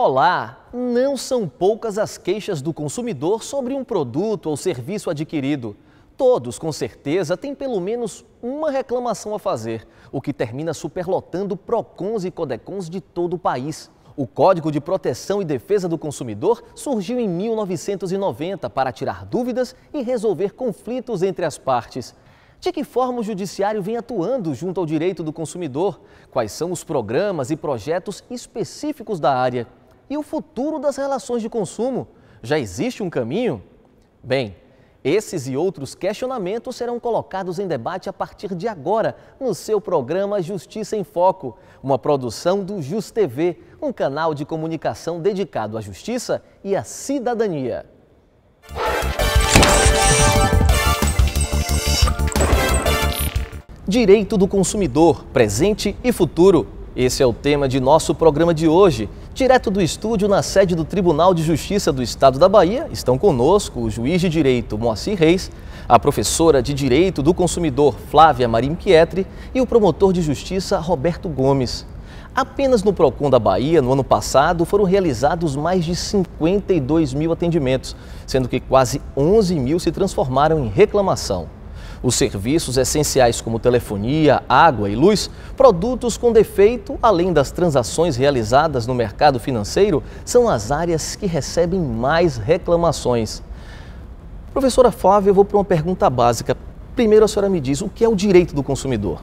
Olá! Não são poucas as queixas do consumidor sobre um produto ou serviço adquirido. Todos, com certeza, têm pelo menos uma reclamação a fazer, o que termina superlotando PROCONs e CODECONs de todo o país. O Código de Proteção e Defesa do Consumidor surgiu em 1990 para tirar dúvidas e resolver conflitos entre as partes. De que forma o Judiciário vem atuando junto ao direito do consumidor? Quais são os programas e projetos específicos da área? E o futuro das relações de consumo? Já existe um caminho? Bem, esses e outros questionamentos serão colocados em debate a partir de agora no seu programa Justiça em Foco, uma produção do JustTV, um canal de comunicação dedicado à justiça e à cidadania. Direito do consumidor, presente e futuro. Esse é o tema de nosso programa de hoje. Direto do estúdio, na sede do Tribunal de Justiça do Estado da Bahia, estão conosco o juiz de direito Moacir Reis, a professora de Direito do Consumidor Flávia Marim Pietri e o promotor de Justiça Roberto Gomes. Apenas no PROCON da Bahia, no ano passado, foram realizados mais de 52 mil atendimentos, sendo que quase 11 mil se transformaram em reclamação. Os serviços essenciais como telefonia, água e luz, produtos com defeito, além das transações realizadas no mercado financeiro, são as áreas que recebem mais reclamações. Professora Flávia, eu vou para uma pergunta básica. Primeiro a senhora me diz, o que é o direito do consumidor?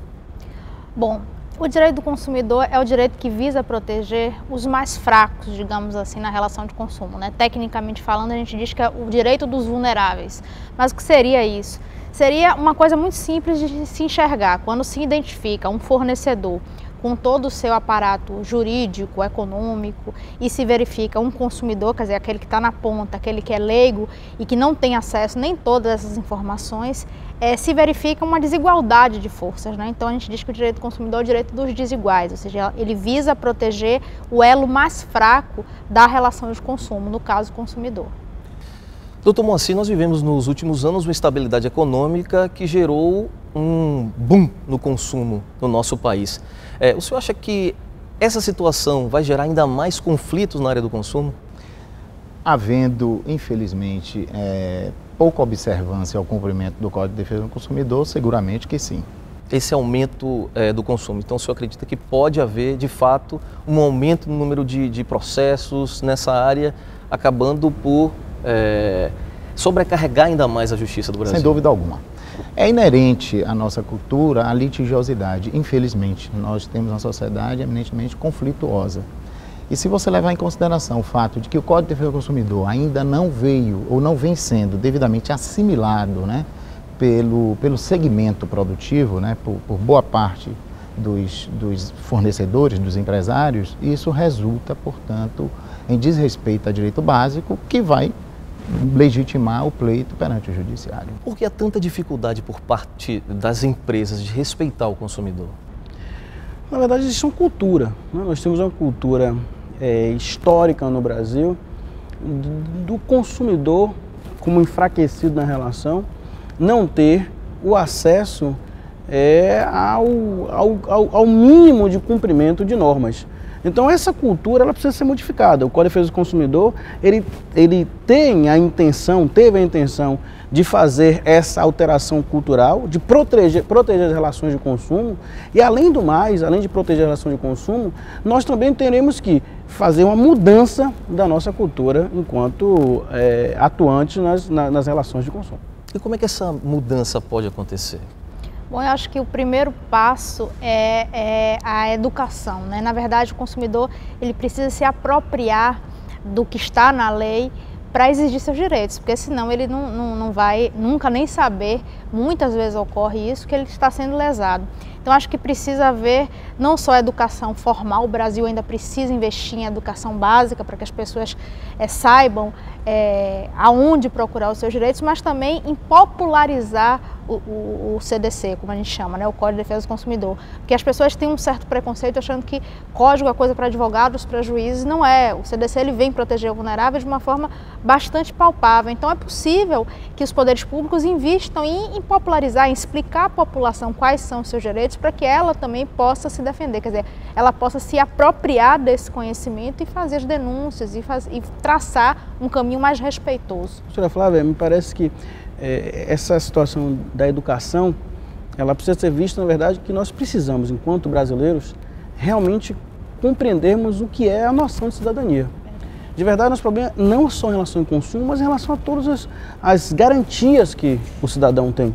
Bom, o direito do consumidor é o direito que visa proteger os mais fracos, digamos assim, na relação de consumo, né? Tecnicamente falando, a gente diz que é o direito dos vulneráveis. Mas o que seria isso? Seria uma coisa muito simples de se enxergar. Quando se identifica um fornecedor com todo o seu aparato jurídico, econômico, e se verifica um consumidor, quer dizer, aquele que está na ponta, aquele que é leigo e que não tem acesso nem todas essas informações, se verifica uma desigualdade de forças, né? Então a gente diz que o direito do consumidor é o direito dos desiguais, ou seja, ele visa proteger o elo mais fraco da relação de consumo, no caso, o consumidor. Doutor Moacir, nós vivemos nos últimos anos uma estabilidade econômica que gerou um boom no consumo no nosso país. O senhor acha que essa situação vai gerar ainda mais conflitos na área do consumo? Havendo, infelizmente, pouca observância ao cumprimento do Código de Defesa do Consumidor, seguramente que sim. Esse aumento do consumo, então o senhor acredita que pode haver, de fato, um aumento no número de processos nessa área, acabando por sobrecarregar ainda mais a justiça do Brasil? Sem dúvida alguma. É inerente à nossa cultura a litigiosidade. Infelizmente, nós temos uma sociedade eminentemente conflituosa. E se você levar em consideração o fato de que o Código de Defesa do Consumidor ainda não veio ou não vem sendo devidamente assimilado, né, pelo segmento produtivo, né, por boa parte dos fornecedores, dos empresários, isso resulta, portanto, em desrespeito a direito básico que vai legitimar o pleito perante o judiciário. Por que há tanta dificuldade por parte das empresas de respeitar o consumidor? Na verdade, existe uma cultura, né? Nós temos uma cultura histórica no Brasil do consumidor como enfraquecido na relação, não ter o acesso ao mínimo de cumprimento de normas. Então essa cultura ela precisa ser modificada. O Código de Defesa do Consumidor ele teve a intenção de fazer essa alteração cultural, de proteger as relações de consumo e além do mais, além de proteger as relações de consumo, nós também teremos que fazer uma mudança da nossa cultura enquanto atuantes nas relações de consumo. E como é que essa mudança pode acontecer? Bom, eu acho que o primeiro passo é a educação, né? Na verdade, o consumidor ele precisa se apropriar do que está na lei para exigir seus direitos, porque senão ele não vai nunca nem saber, muitas vezes ocorre isso, que ele está sendo lesado. Então acho que precisa haver não só educação formal, o Brasil ainda precisa investir em educação básica para que as pessoas saibam aonde procurar os seus direitos, mas também em popularizar o CDC, como a gente chama, né, o Código de Defesa do Consumidor. Porque as pessoas têm um certo preconceito achando que código é coisa para advogados, para juízes, não é. O CDC ele vem proteger o vulnerável de uma forma bastante palpável. Então é possível que os poderes públicos invistam em popularizar, em explicar à população quais são os seus direitos para que ela também possa se defender, quer dizer, ela possa se apropriar desse conhecimento e fazer as denúncias e traçar um caminho mais respeitoso. Doutora Flávia, me parece que essa situação da educação, ela precisa ser vista, na verdade, que nós precisamos, enquanto brasileiros, realmente compreendermos o que é a noção de cidadania. De verdade, nosso problema não só em relação ao consumo, mas em relação a todas as garantias que o cidadão tem.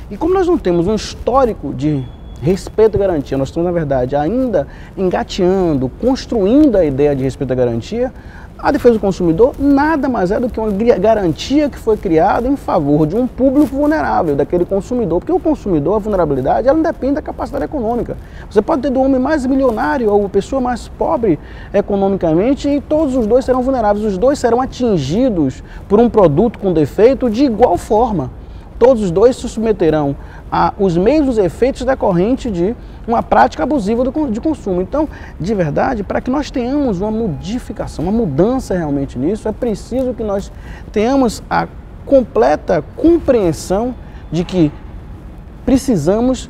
E como nós não temos um histórico de respeito à garantia, nós estamos, na verdade, ainda engateando, construindo a ideia de respeito à garantia, a defesa do consumidor nada mais é do que uma garantia que foi criada em favor de um público vulnerável, daquele consumidor. Porque o consumidor, a vulnerabilidade, ela não depende da capacidade econômica. Você pode ter do homem mais milionário ou a pessoa mais pobre economicamente e todos os dois serão vulneráveis. Os dois serão atingidos por um produto com defeito de igual forma. Todos os dois se submeterão aos mesmos efeitos decorrentes de uma prática abusiva de consumo. Então, de verdade, para que nós tenhamos uma modificação, uma mudança realmente nisso, é preciso que nós tenhamos a completa compreensão de que precisamos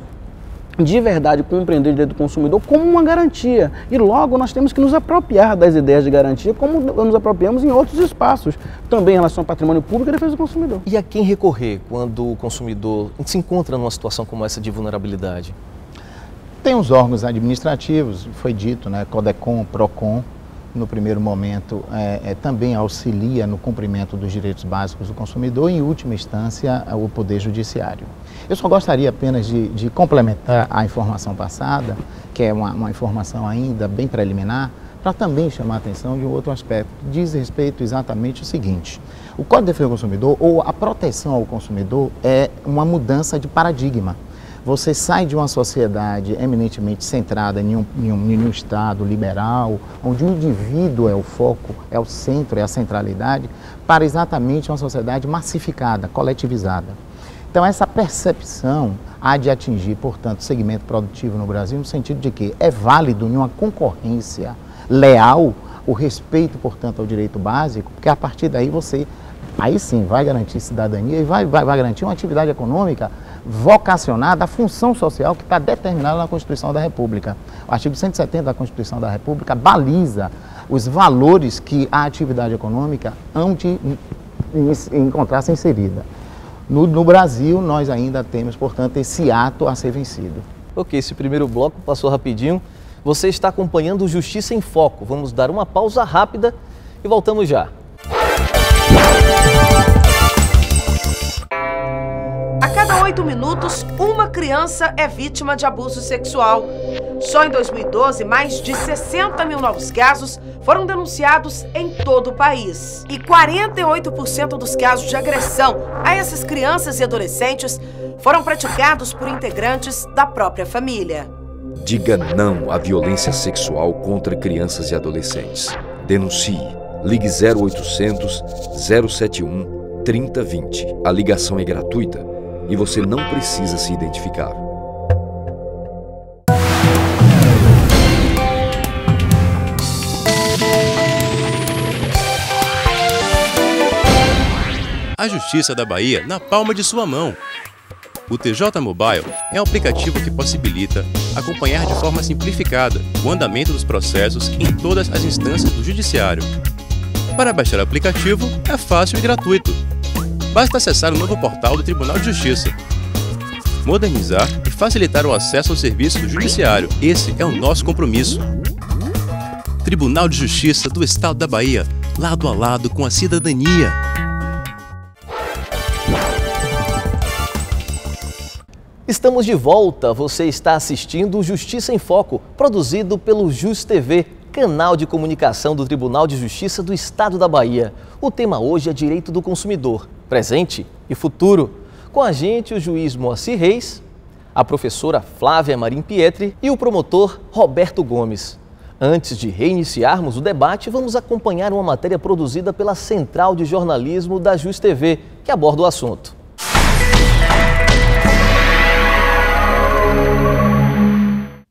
de verdade compreender o direito do consumidor como uma garantia e logo nós temos que nos apropriar das ideias de garantia como nos apropriamos em outros espaços, também em relação ao patrimônio público e defesa do consumidor. E a quem recorrer quando o consumidor se encontra numa situação como essa de vulnerabilidade? Tem os órgãos administrativos, foi dito, né, CODECOM, PROCON, no primeiro momento também auxilia no cumprimento dos direitos básicos do consumidor e, em última instância, o Poder Judiciário. Eu só gostaria apenas de complementar a informação passada, que é uma informação ainda bem preliminar, para também chamar a atenção de um outro aspecto. Diz respeito exatamente o seguinte: o Código de Defesa do Consumidor, ou a proteção ao consumidor, é uma mudança de paradigma. Você sai de uma sociedade eminentemente centrada em um Estado liberal, onde o indivíduo é o foco, é o centro, é a centralidade, para exatamente uma sociedade massificada, coletivizada. Então, essa percepção há de atingir, portanto, o segmento produtivo no Brasil, no sentido de que é válido em uma concorrência leal o respeito, portanto, ao direito básico, porque a partir daí você, aí sim, vai garantir cidadania e vai garantir uma atividade econômica vocacionada à função social que está determinada na Constituição da República. O artigo 170 da Constituição da República baliza os valores que a atividade econômica hão de encontrar-se inserida. No Brasil, nós ainda temos, portanto, esse ato a ser vencido. Ok, esse primeiro bloco passou rapidinho. Você está acompanhando o Justiça em Foco. Vamos dar uma pausa rápida e voltamos já. A cada 8 minutos, uma criança é vítima de abuso sexual. Só em 2012, mais de 60 mil novos casos foram denunciados em todo o país. E 48% dos casos de agressão a essas crianças e adolescentes foram praticados por integrantes da própria família. Diga não à violência sexual contra crianças e adolescentes. Denuncie. Ligue 0800 071 3020. A ligação é gratuita e você não precisa se identificar. A Justiça da Bahia na palma de sua mão. O TJ Mobile é um aplicativo que possibilita acompanhar de forma simplificada o andamento dos processos em todas as instâncias do Judiciário. Para baixar o aplicativo é fácil e gratuito. Basta acessar o novo portal do Tribunal de Justiça. Modernizar e facilitar o acesso ao serviço do Judiciário. Esse é o nosso compromisso. Tribunal de Justiça do Estado da Bahia, lado a lado com a cidadania. Estamos de volta. Você está assistindo o Justiça em Foco, produzido pelo JusTV, canal de comunicação do Tribunal de Justiça do Estado da Bahia. O tema hoje é Direito do Consumidor, presente e futuro. Com a gente, o juiz Moacir Reis, a professora Flávia Marim Pietri e o promotor Roberto Gomes. Antes de reiniciarmos o debate, vamos acompanhar uma matéria produzida pela Central de Jornalismo da Jus TV, que aborda o assunto.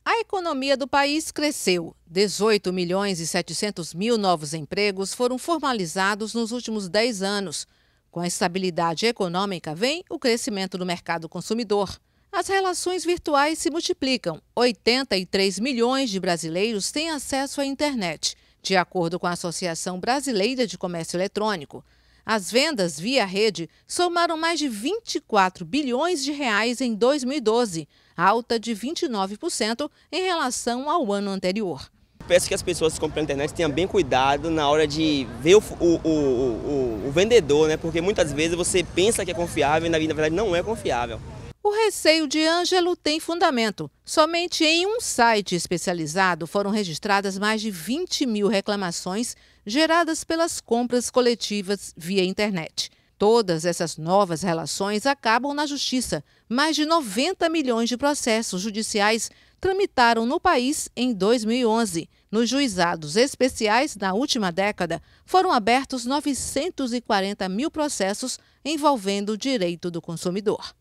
A economia do país cresceu. 18 milhões e 700 mil novos empregos foram formalizados nos últimos 10 anos. Com a estabilidade econômica vem o crescimento do mercado consumidor. As relações virtuais se multiplicam. 83 milhões de brasileiros têm acesso à internet, de acordo com a Associação Brasileira de Comércio Eletrônico. As vendas via rede somaram mais de 24 bilhões de reais em 2012, alta de 29% em relação ao ano anterior. Peço que as pessoas que compram na internet tenham bem cuidado na hora de ver o vendedor, né? Porque muitas vezes você pensa que é confiável e na verdade não é confiável. O receio de Ângelo tem fundamento. Somente em um site especializado foram registradas mais de 20 mil reclamações geradas pelas compras coletivas via internet. Todas essas novas relações acabam na justiça. Mais de 90 milhões de processos judiciais tramitaram no país em 2011. Nos juizados especiais, na última década, foram abertos 940 mil processos envolvendo o direito do consumidor.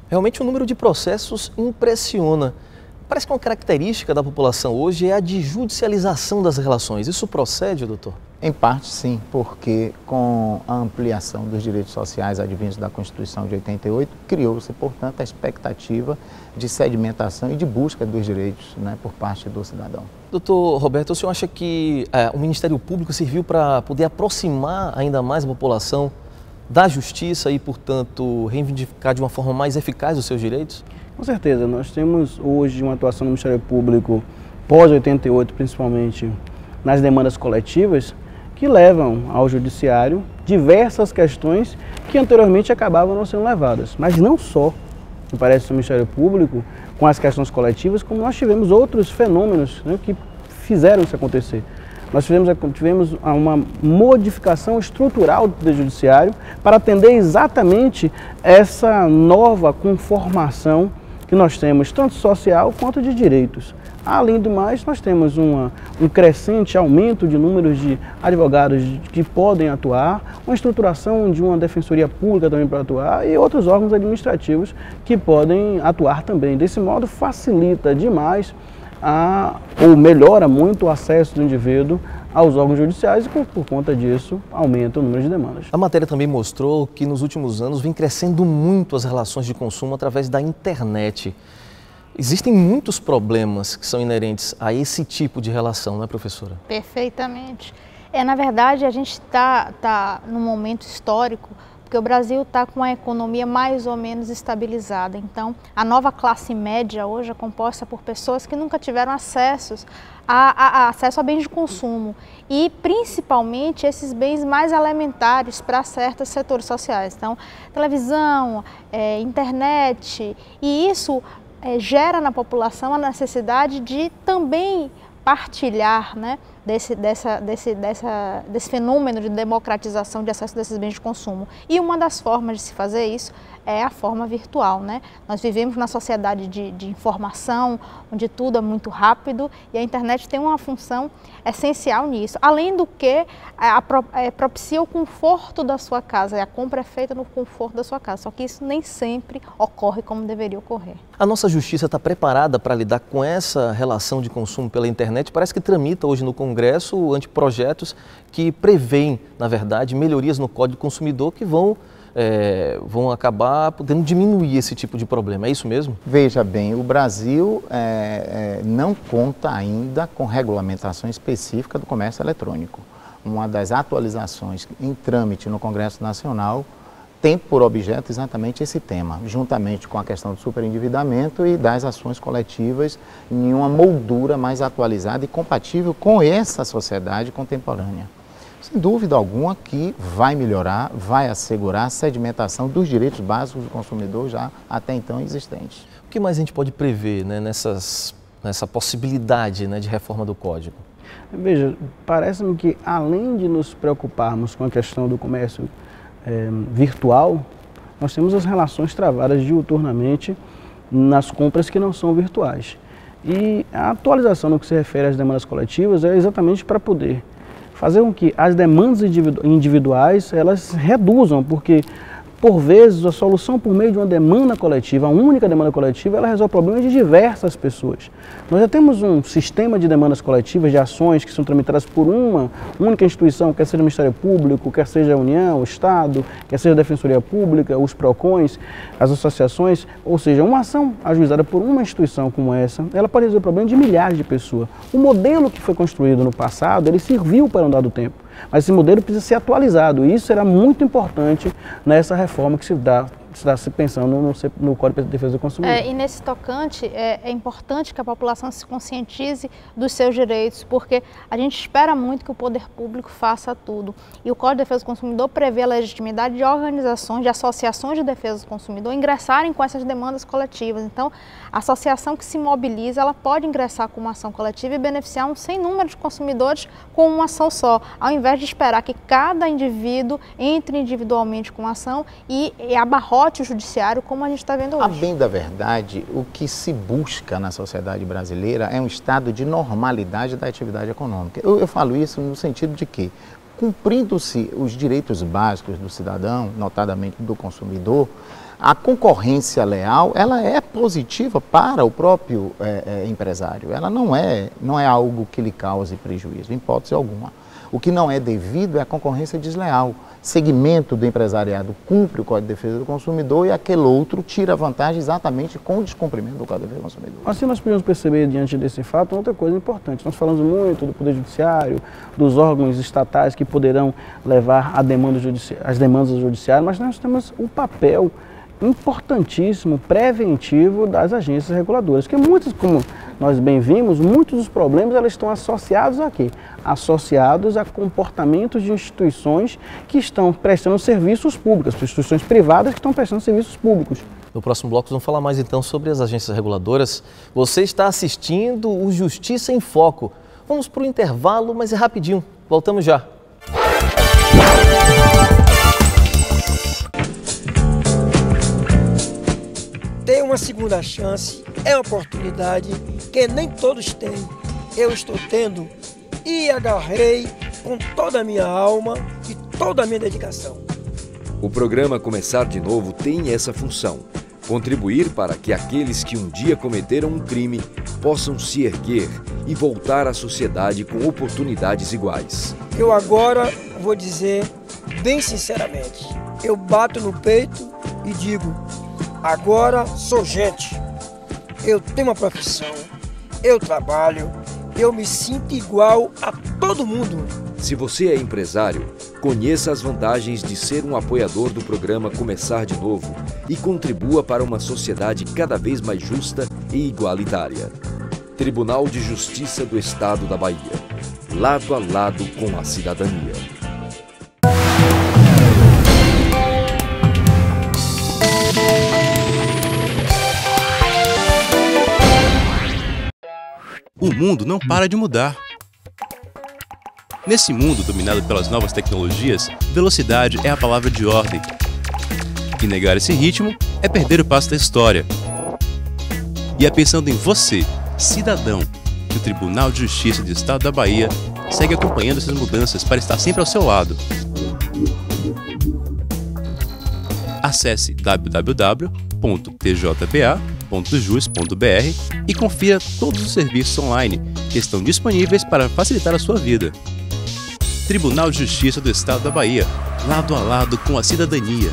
Realmente o número de processos impressiona. Parece que uma característica da população hoje é a de judicialização das relações. Isso procede, doutor? Em parte, sim, porque com a ampliação dos direitos sociais advindos da Constituição de 88, criou-se, portanto, a expectativa de sedimentação e de busca dos direitos, né, por parte do cidadão. Doutor Roberto, o senhor acha que o Ministério Público serviu para poder aproximar ainda mais a população da justiça e, portanto, reivindicar de uma forma mais eficaz os seus direitos? Com certeza, nós temos hoje uma atuação do Ministério Público pós-88, principalmente nas demandas coletivas, que levam ao judiciário diversas questões que anteriormente acabavam não sendo levadas. Mas não só, me parece, o Ministério Público com as questões coletivas, como nós tivemos outros fenômenos, né, que fizeram isso acontecer. Nós tivemos uma modificação estrutural do judiciário para atender exatamente essa nova conformação que nós temos, tanto social quanto de direitos. Além do mais, nós temos um crescente aumento de números de advogados que podem atuar, uma estruturação de uma defensoria pública também para atuar e outros órgãos administrativos que podem atuar também. Desse modo, facilita demais ou melhora muito o acesso do indivíduo aos órgãos judiciais e, por conta disso, aumenta o número de demandas. A matéria também mostrou que nos últimos anos vem crescendo muito as relações de consumo através da internet. Existem muitos problemas que são inerentes a esse tipo de relação, não é, professora? Perfeitamente. Na verdade, a gente está num momento histórico, porque o Brasil está com a economia mais ou menos estabilizada. Então, a nova classe média hoje é composta por pessoas que nunca tiveram acesso a bens de consumo e, principalmente, esses bens mais elementares para certos setores sociais. Então, televisão, internet, e isso gera na população a necessidade de também partilhar, né, desse fenômeno de democratização de acesso desses bens de consumo. E uma das formas de se fazer isso é a forma virtual, né? Nós vivemos na sociedade de informação, onde tudo é muito rápido e a internet tem uma função essencial nisso. Além do que, propicia o conforto da sua casa, a compra é feita no conforto da sua casa, só que isso nem sempre ocorre como deveria ocorrer. A nossa justiça está preparada para lidar com essa relação de consumo pela internet? Parece que tramita hoje no Congresso anteprojetos que prevêem, na verdade, melhorias no Código do Consumidor que vão acabar podendo diminuir esse tipo de problema. É isso mesmo? Veja bem, o Brasil não conta ainda com regulamentação específica do comércio eletrônico. Uma das atualizações em trâmite no Congresso Nacional tem por objeto exatamente esse tema, juntamente com a questão do superendividamento e das ações coletivas em uma moldura mais atualizada e compatível com essa sociedade contemporânea. Sem dúvida alguma que vai melhorar, vai assegurar a sedimentação dos direitos básicos do consumidor já até então existentes. O que mais a gente pode prever, né, nessa possibilidade, né, de reforma do Código? Veja, parece-me que além de nos preocuparmos com a questão do comércio virtual, nós temos as relações travadas diuturnamente nas compras que não são virtuais. E a atualização no que se refere às demandas coletivas é exatamente para poder fazer com que as demandas individuais elas reduzam, porque por vezes a solução por meio de uma demanda coletiva, a única demanda coletiva, ela resolve problemas de diversas pessoas. Nós já temos um sistema de demandas coletivas, de ações que são tramitadas por uma única instituição, quer seja o Ministério Público, quer seja a União, o Estado, quer seja a Defensoria Pública, os PROCONs, as associações, ou seja, uma ação ajuizada por uma instituição como essa, ela pode resolver problemas de milhares de pessoas. O modelo que foi construído no passado, ele serviu para um dado tempo. Mas esse modelo precisa ser atualizado e isso será muito importante nessa reforma que se está se pensando no Código de Defesa do Consumidor. E nesse tocante, é importante que a população se conscientize dos seus direitos, porque a gente espera muito que o poder público faça tudo. E o Código de Defesa do Consumidor prevê a legitimidade de organizações, de associações de defesa do consumidor ingressarem com essas demandas coletivas. Então, a associação que se mobiliza, ela pode ingressar com uma ação coletiva e beneficiar um sem número de consumidores com uma ação só, ao invés de esperar que cada indivíduo entre individualmente com a ação e abarrote o judiciário, como a gente está vendo hoje. A bem da verdade, o que se busca na sociedade brasileira é um estado de normalidade da atividade econômica. Eu falo isso no sentido de que, cumprindo-se os direitos básicos do cidadão, notadamente do consumidor, a concorrência leal, ela é positiva para o próprio empresário. Ela não é algo que lhe cause prejuízo, em hipótese alguma. O que não é devido é a concorrência desleal. Segmento do empresariado cumpre o Código de Defesa do Consumidor e aquele outro tira vantagem exatamente com o descumprimento do Código de Defesa do Consumidor. Assim nós podemos perceber diante desse fato outra coisa importante. Nós falamos muito do Poder Judiciário, dos órgãos estatais que poderão levar as demandas do Judiciário, mas nós temos o papel importantíssimo, preventivo das agências reguladoras, que muitos, como nós bem vimos, muitos dos problemas elas estão associados a quê? Associados a comportamentos de instituições que estão prestando serviços públicos, instituições privadas que estão prestando serviços públicos. No próximo bloco vamos falar mais então sobre as agências reguladoras. Você está assistindo o Justiça em Foco. Vamos para o intervalo, mas é rapidinho. Voltamos já. Ter uma segunda chance é uma oportunidade que nem todos têm. Eu estou tendo e agarrei com toda a minha alma e toda a minha dedicação. O programa Começar de Novo tem essa função: contribuir para que aqueles que um dia cometeram um crime possam se erguer e voltar à sociedade com oportunidades iguais. Eu agora vou dizer bem sinceramente, eu bato no peito e digo: agora sou gente, eu tenho uma profissão, eu trabalho, eu me sinto igual a todo mundo. Se você é empresário, conheça as vantagens de ser um apoiador do programa Começar de Novo e contribua para uma sociedade cada vez mais justa e igualitária. Tribunal de Justiça do Estado da Bahia, lado a lado com a cidadania. O mundo não para de mudar. Nesse mundo dominado pelas novas tecnologias, velocidade é a palavra de ordem. E negar esse ritmo é perder o passo da história. E é pensando em você, cidadão, que o Tribunal de Justiça do Estado da Bahia segue acompanhando essas mudanças para estar sempre ao seu lado. Acesse www.tjpa.jus.br e confira todos os serviços online que estão disponíveis para facilitar a sua vida. Tribunal de Justiça do Estado da Bahia, lado a lado com a cidadania.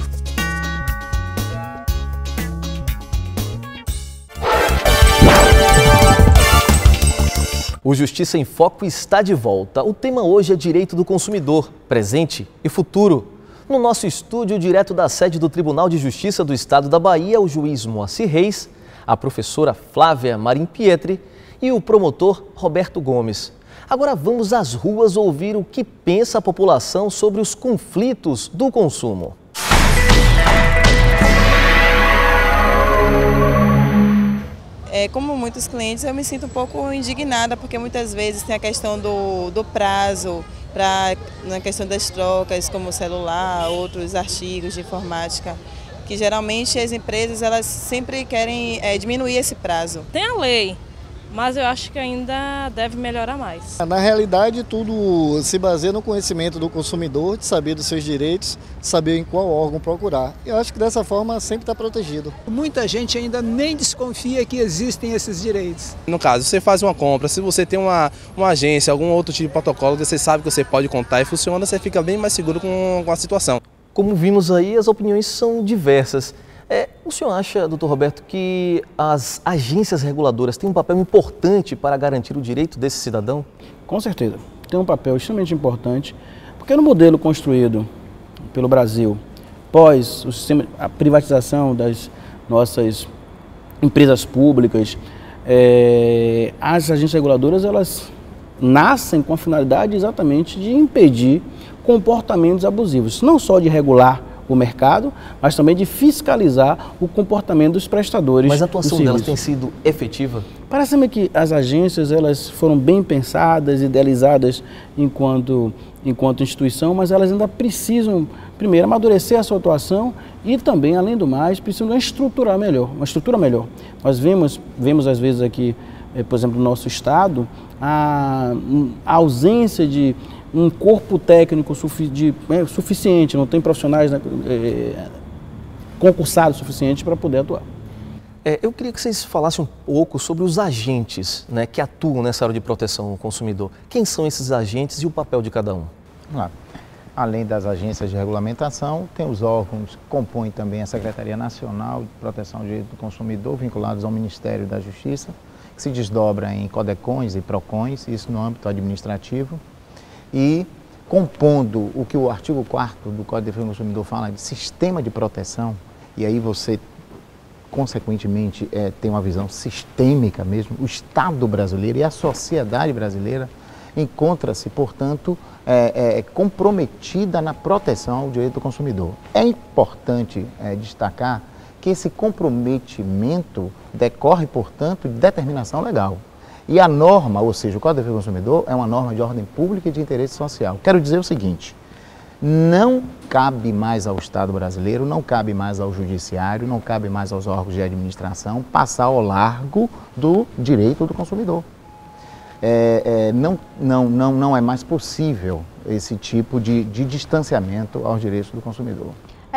O Justiça em Foco está de volta. O tema hoje é direito do consumidor, presente e futuro. No nosso estúdio, direto da sede do Tribunal de Justiça do Estado da Bahia, o juiz Moacir Reis, a professora Flávia Marim Pietri e o promotor Roberto Gomes. Agora vamos às ruas ouvir o que pensa a população sobre os conflitos do consumo. Como muitos clientes, eu me sinto um pouco indignada, porque muitas vezes tem a questão do prazo, na questão das trocas, como celular, outros artigos de informática, que geralmente as empresas elas sempre querem diminuir esse prazo. Tem a lei, mas eu acho que ainda deve melhorar mais. Na realidade, tudo se baseia no conhecimento do consumidor, de saber dos seus direitos, saber em qual órgão procurar. Eu acho que dessa forma sempre está protegido. Muita gente ainda nem desconfia que existem esses direitos. No caso, você faz uma compra, se você tem uma agência, algum outro tipo de protocolo que você sabe que você pode contar e funciona, você fica bem mais seguro com a situação. Como vimos aí, as opiniões são diversas. O senhor acha, doutor Roberto, que as agências reguladoras têm um papel importante para garantir o direito desse cidadão? Com certeza, tem um papel extremamente importante, porque no modelo construído pelo Brasil, pós o sistema, a privatização das nossas empresas públicas, as agências reguladoras, elas nascem com a finalidade exatamente de impedir comportamentos abusivos, não só de regular o mercado, mas também de fiscalizar o comportamento dos prestadores. Mas a atuação delas tem sido efetiva? Parece-me que as agências, elas foram bem pensadas, idealizadas enquanto instituição, mas elas ainda precisam, primeiro, amadurecer a sua atuação e também, além do mais, precisam de uma estrutura melhor. Nós vemos às vezes aqui, por exemplo, no nosso estado, a ausência de um corpo técnico suficiente, não tem profissionais concursados suficientes para poder atuar. Eu queria que vocês falassem um pouco sobre os agentes, né, que atuam nessa área de proteção ao consumidor. Quem são esses agentes e o papel de cada um? Além das agências de regulamentação, tem os órgãos que compõem também a Secretaria Nacional de Proteção ao Direito do Consumidor, vinculados ao Ministério da Justiça, que se desdobra em CODECONs e PROCONs, isso no âmbito administrativo. E compondo o que o artigo 4º do Código de Defesa do Consumidor fala de sistema de proteção, e aí você, consequentemente, tem uma visão sistêmica mesmo, o Estado brasileiro e a sociedade brasileira encontra-se, portanto, comprometida na proteção ao direito do consumidor. É importante destacar que esse comprometimento decorre, portanto, de determinação legal. E a norma, ou seja, o Código de Defesa do Consumidor, é uma norma de ordem pública e de interesse social. Quero dizer o seguinte, não cabe mais ao Estado brasileiro, não cabe mais ao Judiciário, não cabe mais aos órgãos de administração passar ao largo do direito do consumidor. Não é mais possível esse tipo de distanciamento aos direitos do consumidor.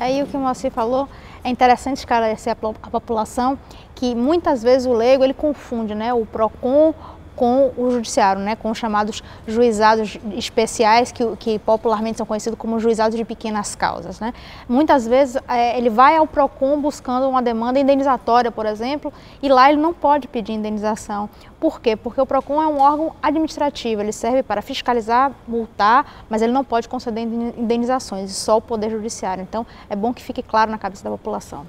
E o que o Moacir falou, é interessante esclarecer a população que muitas vezes o leigo ele confunde, né, o PROCON com o judiciário, né, com os chamados juizados especiais, que popularmente são conhecidos como juizados de pequenas causas, né? Muitas vezes ele vai ao PROCON buscando uma demanda indenizatória, por exemplo, e lá ele não pode pedir indenização. Por quê? Porque o PROCON é um órgão administrativo, ele serve para fiscalizar, multar, mas ele não pode conceder indenizações, só o Poder Judiciário. Então, é bom que fique claro na cabeça da população.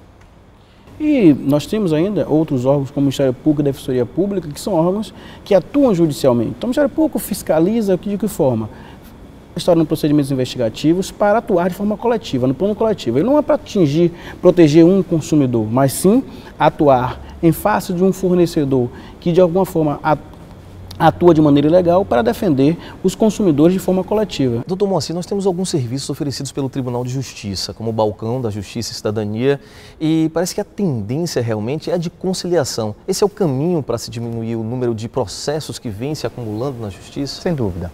E nós temos ainda outros órgãos como o Ministério Público e a Defensoria Pública, que são órgãos que atuam judicialmente. Então o Ministério Público fiscaliza de que forma? Instaurando procedimentos investigativos para atuar de forma coletiva, no plano coletivo. Ele não é para proteger um consumidor, mas sim atuar em face de um fornecedor que de alguma forma atua de maneira ilegal para defender os consumidores de forma coletiva. Doutor Moacir, nós temos alguns serviços oferecidos pelo Tribunal de Justiça, como o Balcão da Justiça e Cidadania, e parece que a tendência realmente é a de conciliação. Esse é o caminho para se diminuir o número de processos que vêm se acumulando na Justiça? Sem dúvida.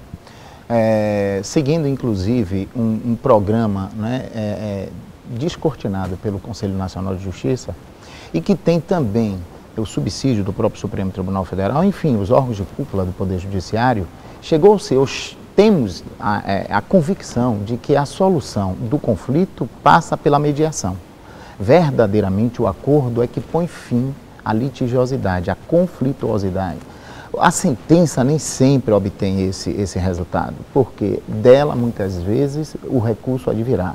Seguindo, inclusive, um programa, né, descortinado pelo Conselho Nacional de Justiça e que tem também o subsídio do próprio Supremo Tribunal Federal, enfim, os órgãos de cúpula do Poder Judiciário, temos a convicção de que a solução do conflito passa pela mediação. Verdadeiramente o acordo é que põe fim à litigiosidade, à conflituosidade. A sentença nem sempre obtém esse resultado, porque dela, muitas vezes, o recurso advirá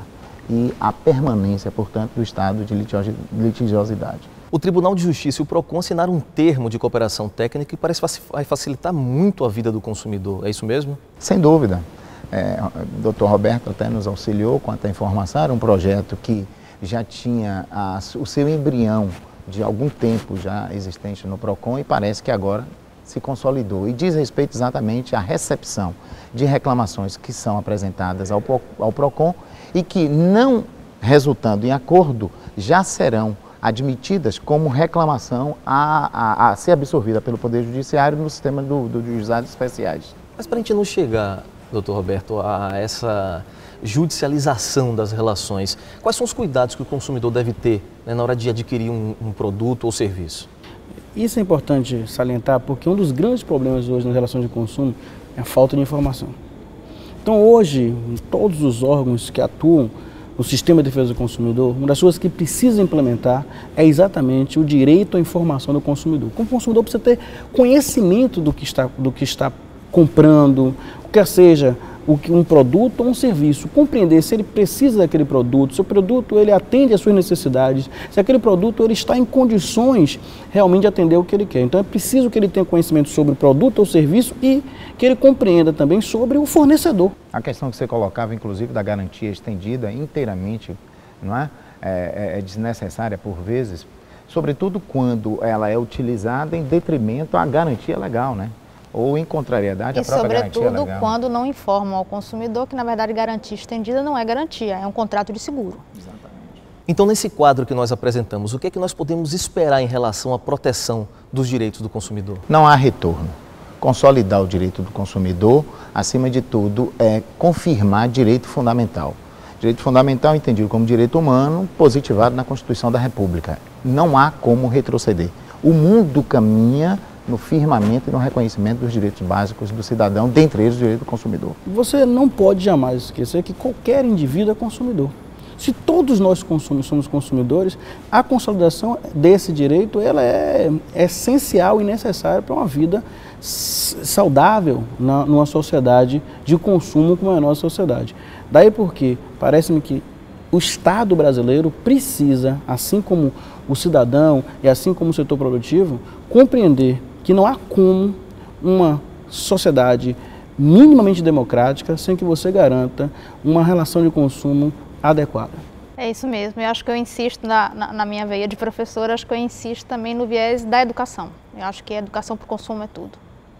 e a permanência, portanto, do estado de litigiosidade. O Tribunal de Justiça e o PROCON assinaram um termo de cooperação técnica que parece vai facilitar muito a vida do consumidor. É isso mesmo? Sem dúvida. O doutor Roberto até nos auxiliou quanto à informação. Era um projeto que já tinha o seu embrião de algum tempo já existente no PROCON e parece que agora se consolidou. E diz respeito exatamente à recepção de reclamações que são apresentadas ao PROCON e que, não resultando em acordo, já serão admitidas como reclamação a ser absorvida pelo Poder Judiciário no sistema dos juizados especiais. Mas para a gente não chegar, doutor Roberto, a essa judicialização das relações, quais são os cuidados que o consumidor deve ter, né, na hora de adquirir um produto ou serviço? Isso é importante salientar porque um dos grandes problemas hoje nas relações de consumo é a falta de informação. Então hoje, todos os órgãos que atuam no sistema de defesa do consumidor, uma das coisas que precisa implementar é exatamente o direito à informação do consumidor. O consumidor precisa ter conhecimento do que está comprando, quer seja um produto ou um serviço, compreender se ele precisa daquele produto, se o produto ele atende às suas necessidades, se aquele produto ele está em condições realmente de atender o que ele quer. Então é preciso que ele tenha conhecimento sobre o produto ou serviço e que ele compreenda também sobre o fornecedor. A questão que você colocava, inclusive, da garantia estendida inteiramente, não é? É desnecessária por vezes, sobretudo quando ela é utilizada em detrimento à garantia legal, né? Ou em contrariedade à própria garantia legal. E sobretudo quando não informam ao consumidor que, na verdade, garantia estendida não é garantia, é um contrato de seguro. Exatamente. Então, nesse quadro que nós apresentamos, o que é que nós podemos esperar em relação à proteção dos direitos do consumidor? Não há retorno. Consolidar o direito do consumidor, acima de tudo, é confirmar direito fundamental. Direito fundamental entendido como direito humano, positivado na Constituição da República. Não há como retroceder. O mundo caminha no firmamento e no reconhecimento dos direitos básicos do cidadão, dentre eles o direito do consumidor. Você não pode jamais esquecer que qualquer indivíduo é consumidor. Se todos nós somos consumidores, a consolidação desse direito ela é essencial e necessária para uma vida saudável numa sociedade de consumo como é a nossa sociedade. Daí porque parece-me que o Estado brasileiro precisa, assim como o cidadão e assim como o setor produtivo, compreender que não há como uma sociedade minimamente democrática sem que você garanta uma relação de consumo adequada. É isso mesmo, eu acho que eu insisto na minha veia de professora, acho que eu insisto também no viés da educação. Eu acho que a educação para o consumo é tudo.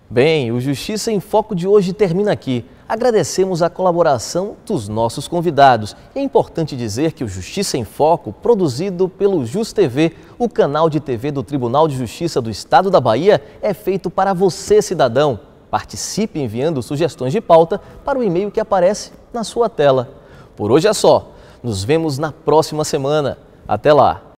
Bem, o Justiça em Foco de hoje termina aqui. Agradecemos a colaboração dos nossos convidados. E é importante dizer que o Justiça em Foco, produzido pelo JusTV, o canal de TV do Tribunal de Justiça do Estado da Bahia, é feito para você, cidadão. Participe enviando sugestões de pauta para o e-mail que aparece na sua tela. Por hoje é só. Nos vemos na próxima semana. Até lá!